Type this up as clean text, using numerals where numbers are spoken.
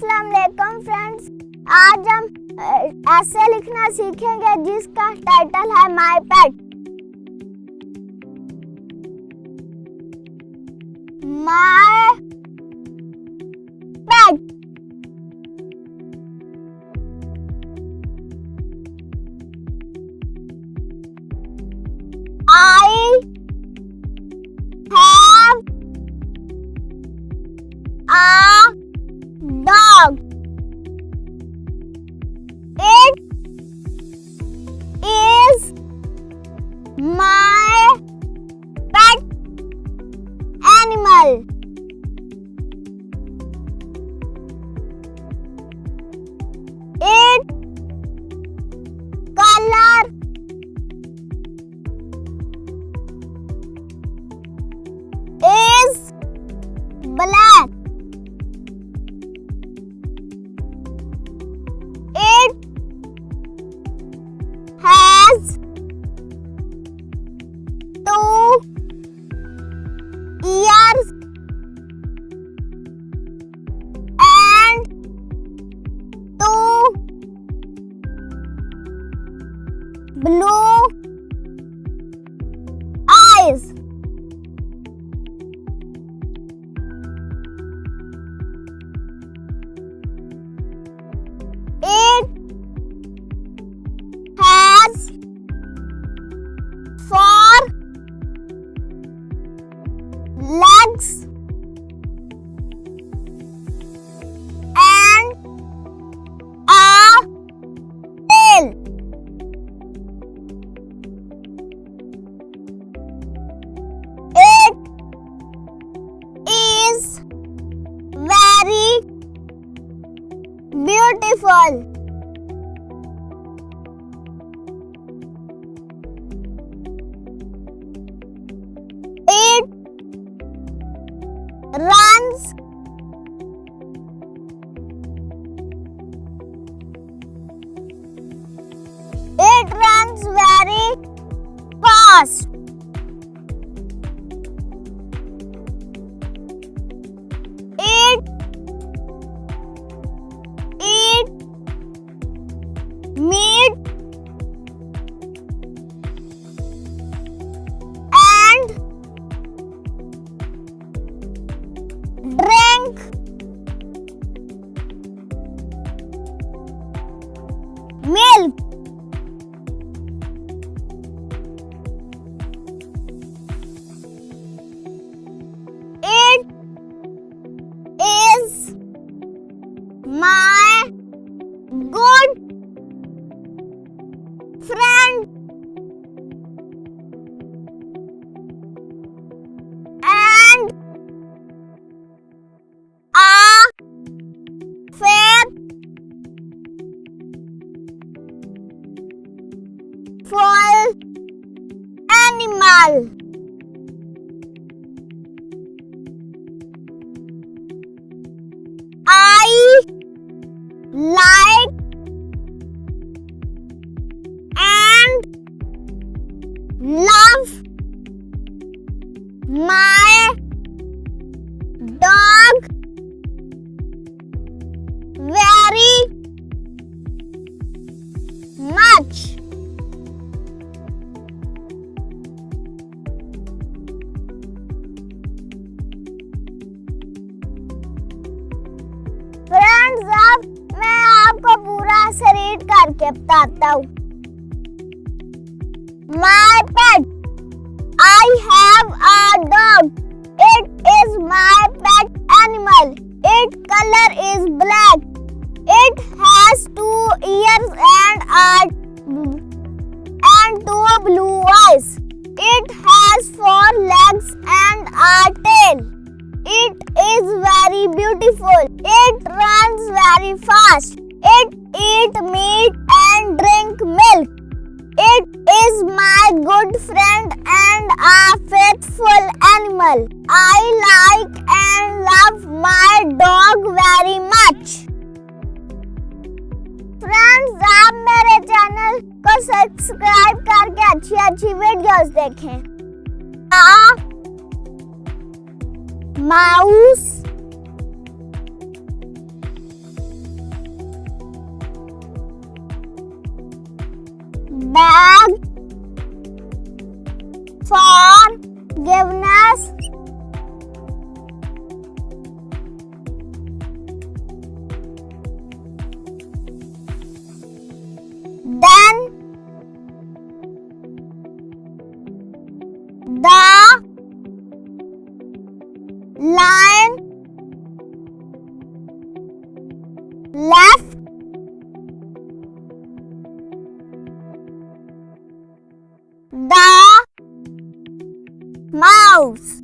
अस्सलाम वालेकुम फ्रेंड्स, आज हम ऐसे लिखना सीखेंगे जिसका टाइटल है my pet. My pet. I have a dog. It is my pet animal. Its color is black. It has 2 ears and 2 blue eyes. It has 4 legs and a tail. It is very beautiful. It runs very fast. It eats meat and drink milk. It is my good friend and a faithful animal. I like and love my dog very much. Friends, अब मैं आपको पूरा से read करके बताता हूँ। My pet. I have a dog. It is my pet animal. Its color is black. It has 2 ears and 2 blue eyes. It has 4 legs and a tail. It is very beautiful. It runs very fast. It eats meat and drink milk. It is my good friend and a faithful animal. I like and love my dog very much. Friends, आप मेरे channel को subscribe करके अच्छी videos देखें। mouse, beg, forgiveness, then the lion left the mouse.